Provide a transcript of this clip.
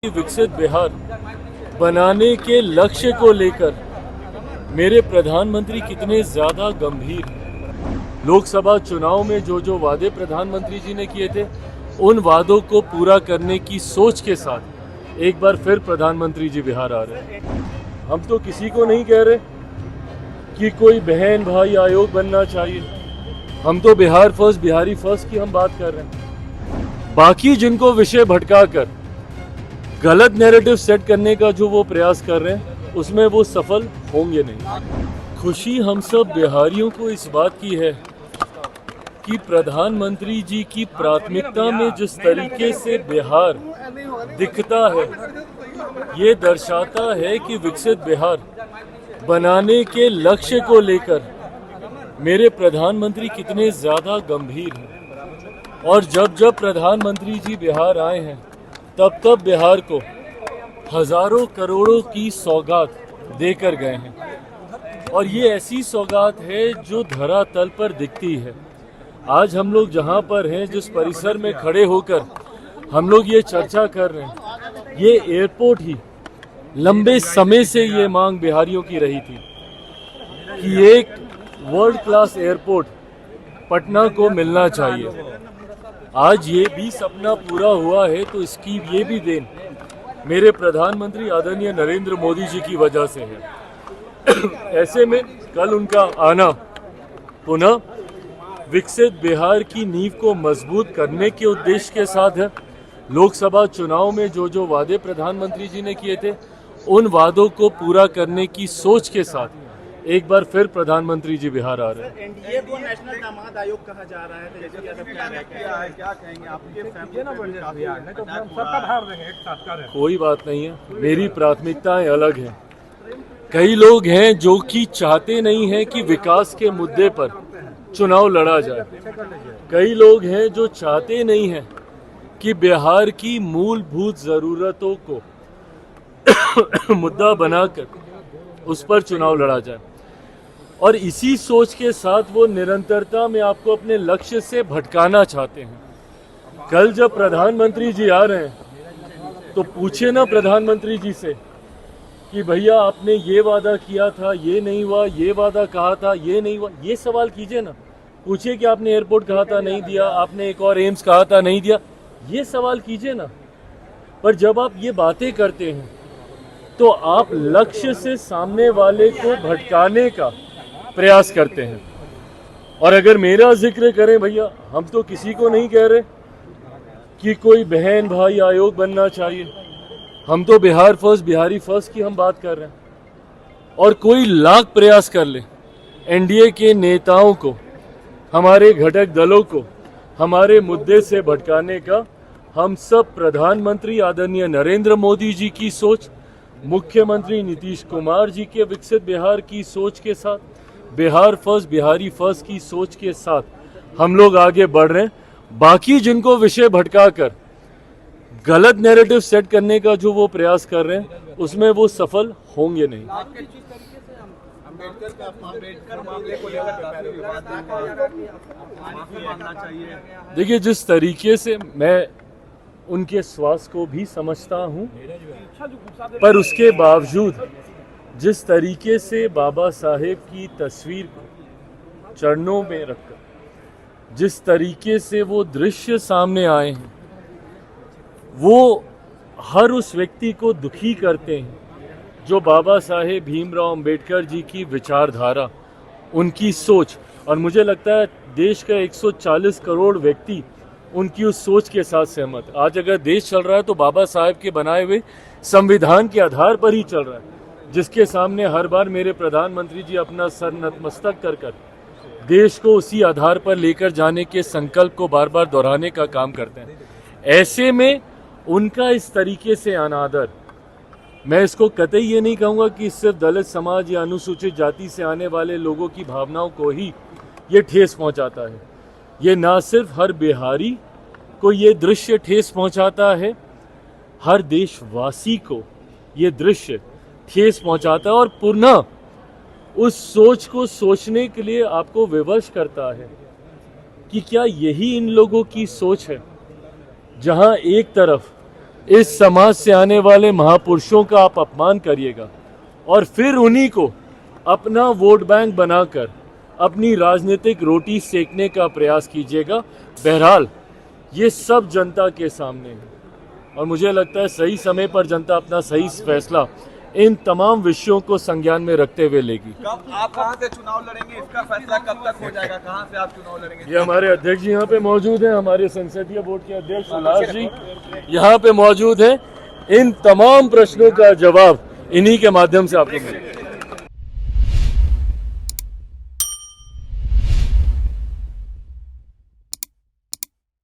विकसित बिहार बनाने के लक्ष्य को लेकर मेरे प्रधानमंत्री कितने ज़्यादा गंभीर हैं। लोकसभा चुनाव में जो वादे प्रधानमंत्री जी ने किए थे उन वादों को पूरा करने की सोच के साथ एक बार फिर प्रधानमंत्री जी बिहार आ रहे हैं। हम तो किसी को नहीं कह रहे कि कोई बहन भाई आयोग बनना चाहिए। हम तो बिहार फर्स्ट बिहारी फर्स्ट की हम बात कर रहे हैं। बाकी जिनको विषय भटका कर गलत नैरेटिव सेट करने का जो वो प्रयास कर रहे हैं उसमें वो सफल होंगे नहीं। खुशी हम सब बिहारियों को इस बात की है कि प्रधानमंत्री जी की प्राथमिकता में जिस तरीके से बिहार दिखता है ये दर्शाता है कि विकसित बिहार बनाने के लक्ष्य को लेकर मेरे प्रधानमंत्री कितने ज़्यादा गंभीर हैं। और जब प्रधानमंत्री जी बिहार आए हैं तब बिहार को हजारों करोड़ों की सौगात देकर गए हैं। और ये ऐसी सौगात है जो धरातल पर दिखती है। आज हम लोग जहाँ पर हैं, जिस परिसर में खड़े होकर हम लोग ये चर्चा कर रहे हैं, ये एयरपोर्ट ही लंबे समय से ये मांग बिहारियों की रही थी कि एक वर्ल्ड क्लास एयरपोर्ट पटना को मिलना चाहिए। आज ये भी सपना पूरा हुआ है तो इसकी ये भी देन मेरे प्रधानमंत्री आदरणीय नरेंद्र मोदी जी की वजह से है। ऐसे में कल उनका आना पुनः विकसित बिहार की नींव को मजबूत करने के उद्देश्य के साथ है। लोकसभा चुनाव में जो वादे प्रधानमंत्री जी ने किए थे उन वादों को पूरा करने की सोच के साथ एक बार फिर प्रधानमंत्री जी बिहार आ रहे हैं। एनडीए को नेशनल दामाद आयोग कहा जा रहा है, क्या कहेंगे आपके कोई बात नहीं है, मेरी प्राथमिकताएं अलग हैं। कई लोग हैं जो कि चाहते नहीं हैं कि विकास के मुद्दे पर चुनाव लड़ा जाए। कई लोग हैं जो चाहते नहीं हैं कि बिहार की मूलभूत जरूरतों को मुद्दा बनाकर उस पर चुनाव लड़ा जाए। और इसी सोच के साथ वो निरंतरता में आपको अपने लक्ष्य से भटकाना चाहते हैं। कल जब प्रधानमंत्री जी आ रहे हैं तो पूछे ना प्रधानमंत्री जी से कि भैया आपने ये वादा किया था, ये नहीं हुआ, ये वादा कहा था, ये नहीं हुआ। ये सवाल कीजिए ना, पूछिए कि आपने एयरपोर्ट कहा था नहीं दिया, आपने एक और एम्स कहा था नहीं दिया। ये सवाल कीजिए ना। पर जब आप ये बातें करते हैं तो आप लक्ष्य से सामने वाले को भटकाने का प्रयास करते हैं। और अगर मेरा जिक्र करें भैया, हम तो किसी को नहीं कह रहे कि कोई बहन भाई आयोग बनना चाहिए। हम तो बिहार फर्स्ट बिहारी फर्स्ट की हम बात कर रहे हैं। और कोई लाख प्रयास कर ले एनडीए के नेताओं को, हमारे घटक दलों को हमारे मुद्दे से भटकाने का, हम सब प्रधानमंत्री आदरणीय नरेंद्र मोदी जी की सोच, मुख्यमंत्री नीतीश कुमार जी के विकसित बिहार की सोच के साथ, बिहार फर्स्ट बिहारी फर्स्ट की सोच के साथ हम लोग आगे बढ़ रहे हैं। बाकी जिनको विषय भटका कर गलत नैरेटिव सेट करने का जो वो प्रयास कर रहे हैं उसमें वो सफल होंगे नहीं। देखिए, जिस तरीके से मैं उनके स्वास्थ्य को भी समझता हूं, पर उसके बावजूद जिस तरीके से बाबा साहेब की तस्वीर को चरणों में रखकर जिस तरीके से वो दृश्य सामने आए हैं, वो हर उस व्यक्ति को दुखी करते हैं जो बाबा साहेब भीमराव अंबेडकर जी की विचारधारा, उनकी सोच, और मुझे लगता है देश का 140 करोड़ व्यक्ति उनकी उस सोच के साथ सहमत। आज अगर देश चल रहा है तो बाबा साहेब के बनाए हुए संविधान के आधार पर ही चल रहा है, जिसके सामने हर बार मेरे प्रधानमंत्री जी अपना सर नतमस्तक कर देश को उसी आधार पर लेकर जाने के संकल्प को बार बार दोहराने का काम करते हैं। ऐसे में उनका इस तरीके से अनादर, मैं इसको कतई ये नहीं कहूँगा कि सिर्फ दलित समाज या अनुसूचित जाति से आने वाले लोगों की भावनाओं को ही ये ठेस पहुँचाता है। ये ना सिर्फ हर बिहारी को ये दृश्य ठेस पहुँचाता है, हर देशवासी को ये दृश्य ठेस पहुँचाता है और पुनः उस सोच को सोचने के लिए आपको विवश करता है कि क्या यही इन लोगों की सोच है, जहां एक तरफ इस समाज से आने वाले महापुरुषों का आप अपमान करिएगा और फिर उन्हीं को अपना वोट बैंक बनाकर अपनी राजनीतिक रोटी सेकने का प्रयास कीजिएगा। बहरहाल ये सब जनता के सामने है और मुझे लगता है सही समय पर जनता अपना सही फैसला इन तमाम विषयों को संज्ञान में रखते हुए लेगी। कब आप कहां से चुनाव लड़ेंगे, इसका फैसला कब तक हो जाएगा, कहां से आप चुनाव लड़ेंगे? ये हमारे अध्यक्ष जी यहाँ पे मौजूद हैं, हमारे संसदीय बोर्ड के अध्यक्ष उल्लास जी यहाँ पे मौजूद हैं। इन तमाम प्रश्नों का जवाब इन्हीं के माध्यम से आपको मिलेगा।